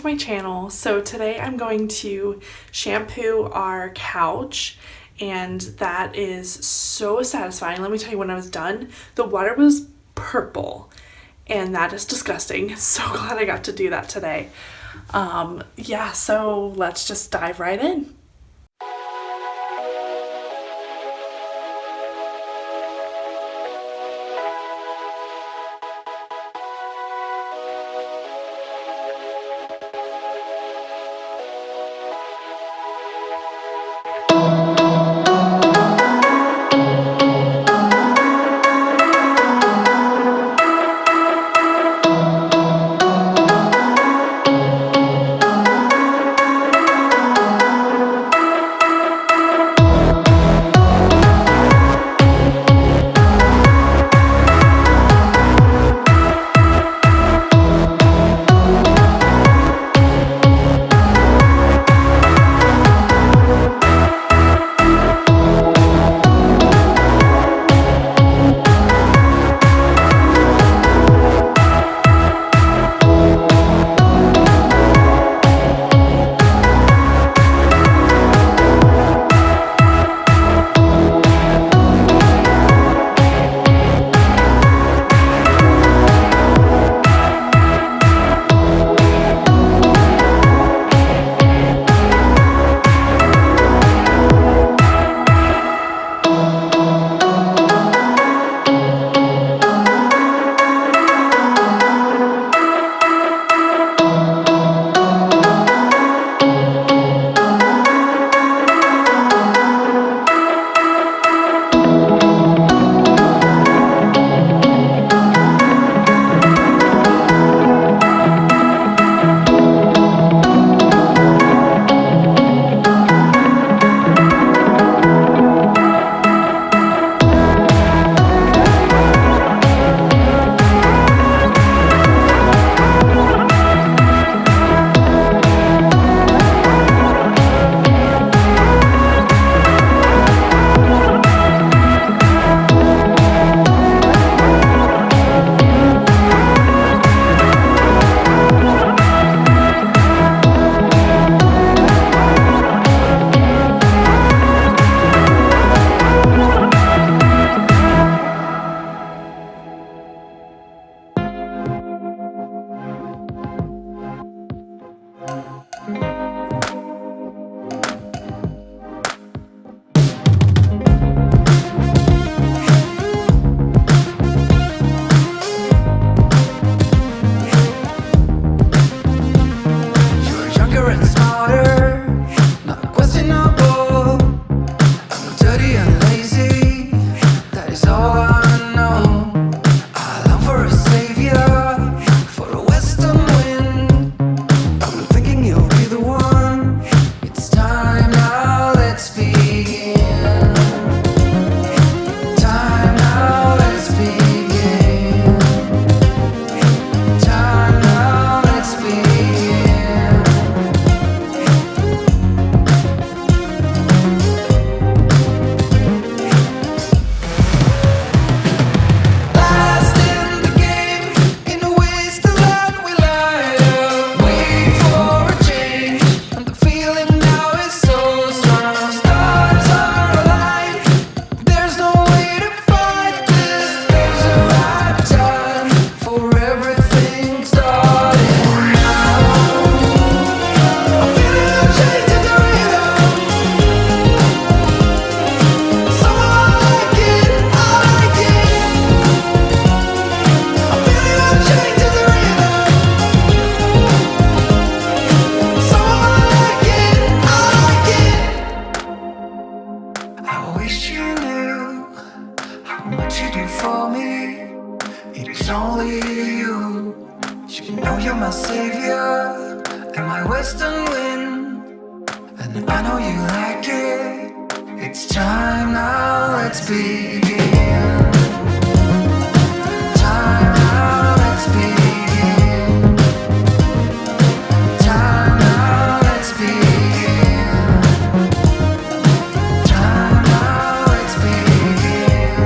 to my channel. So today I'm going to shampoo our couch, and that is so satisfying. Let me tell you, when I was done, the water was purple and that is disgusting. So glad I got to do that today. Yeah, so let's just dive right in. only you. You know you're my savior and my western wind, and I know you like it. It's time now, let's begin. Time now, let's begin. Time now, let's begin. Time now, let's begin.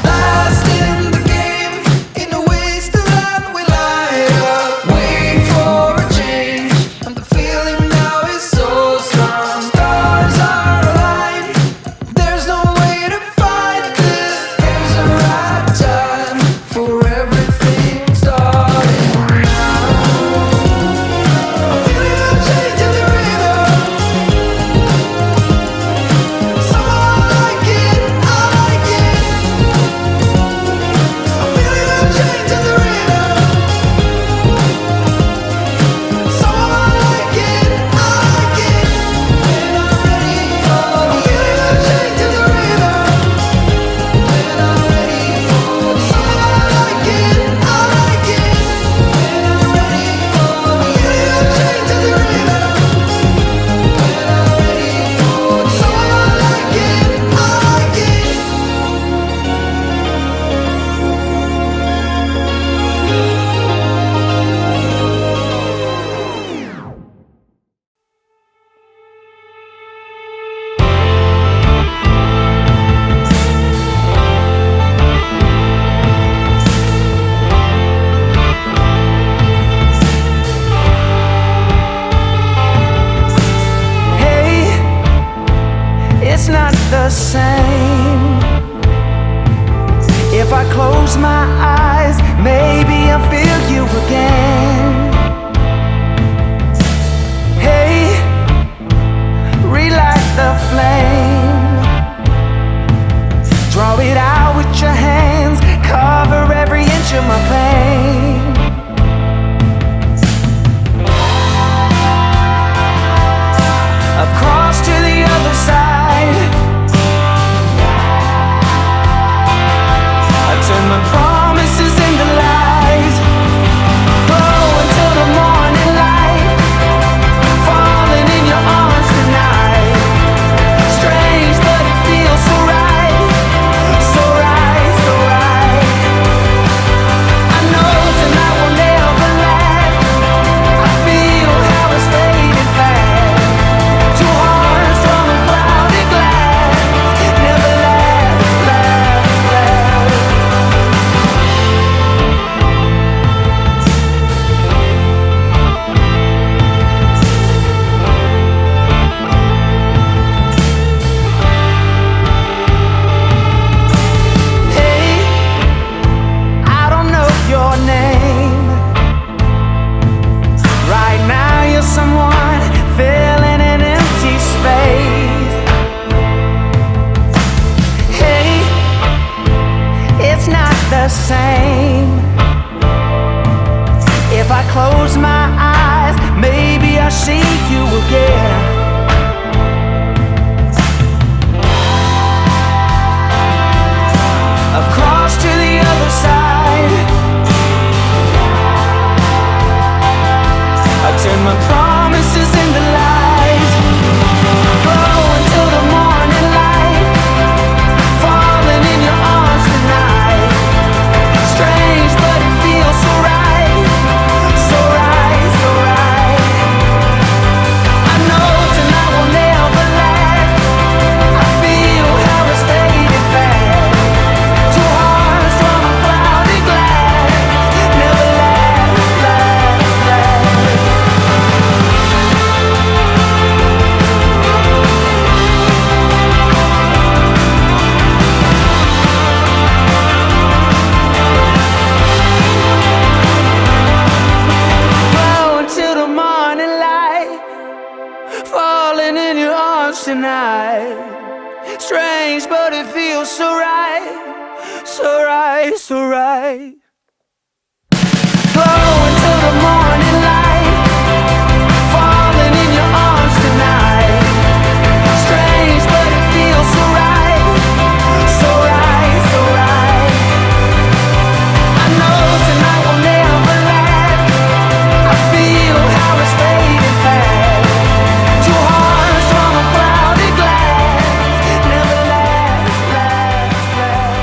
Last in the game, in a wasteland. the same. If I close my eyes, maybe I'll feel you again. Hey, relight the flame. Draw it out with your hands, cover every inch of my pain. I've crossed to the other side. I turn my promises into lies. Glow until the morning light, falling in your arms tonight. Strange, but it feels so right, so right, so right. I know tonight will never last. I feel how it's fading fast. Two hearts from a clouded glass, never last, last, last. Hey, I don't know your name. Right now you're someone filling an empty space. Hey, it's not the same. If I close my eyes, maybe I'll see you again. I've crossed to the other side. I turn my promises into lies. Glow until the morning light, falling in your arms tonight. Strange, but it feels so right, so right, so right. I know tonight will never last. I feel how it's fading fast. Two hearts from a clouded glass, never last, last, last. Glow until the morning light, falling in your arms tonight. Strange, but it feels so right, so right, so right. Glow until the morning light, falling in your arms tonight. Strange, but it feels so right, so right, so right. I know tonight will never last. I feel how it's fading fast. Two hearts from a clouded glass, never last, last, last.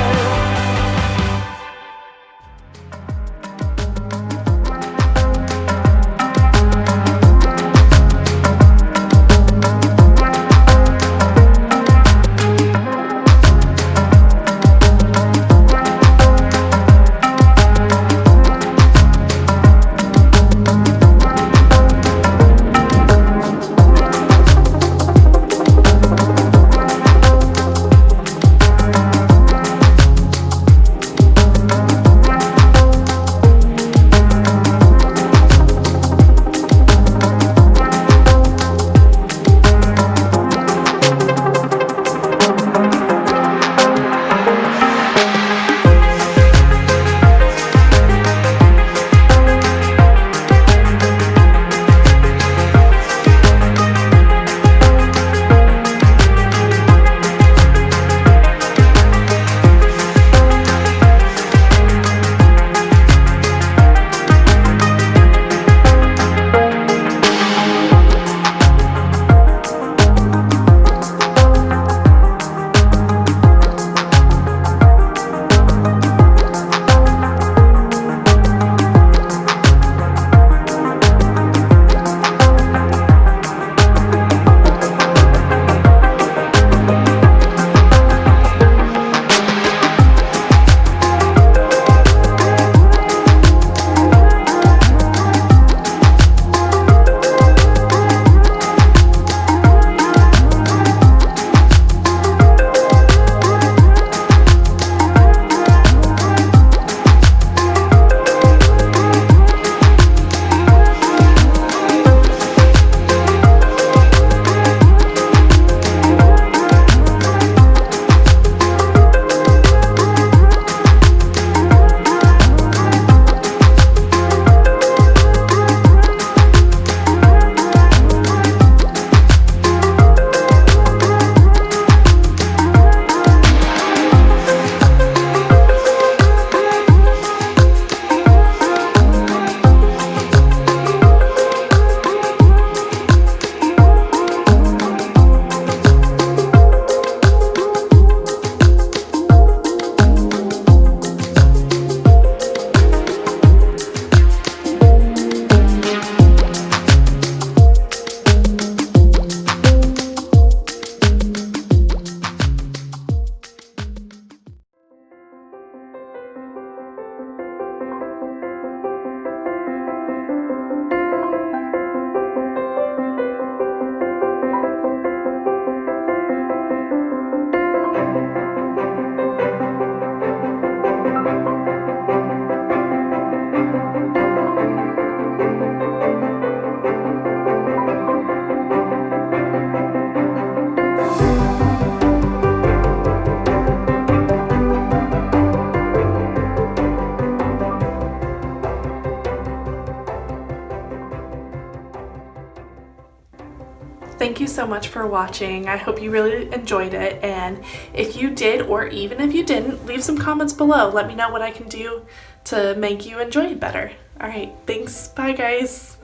thank you so much for watching. I hope you really enjoyed it, and if you did, or even if you didn't, leave some comments below. Let me know what I can do to make you enjoy it better. All right, thanks. Bye, guys.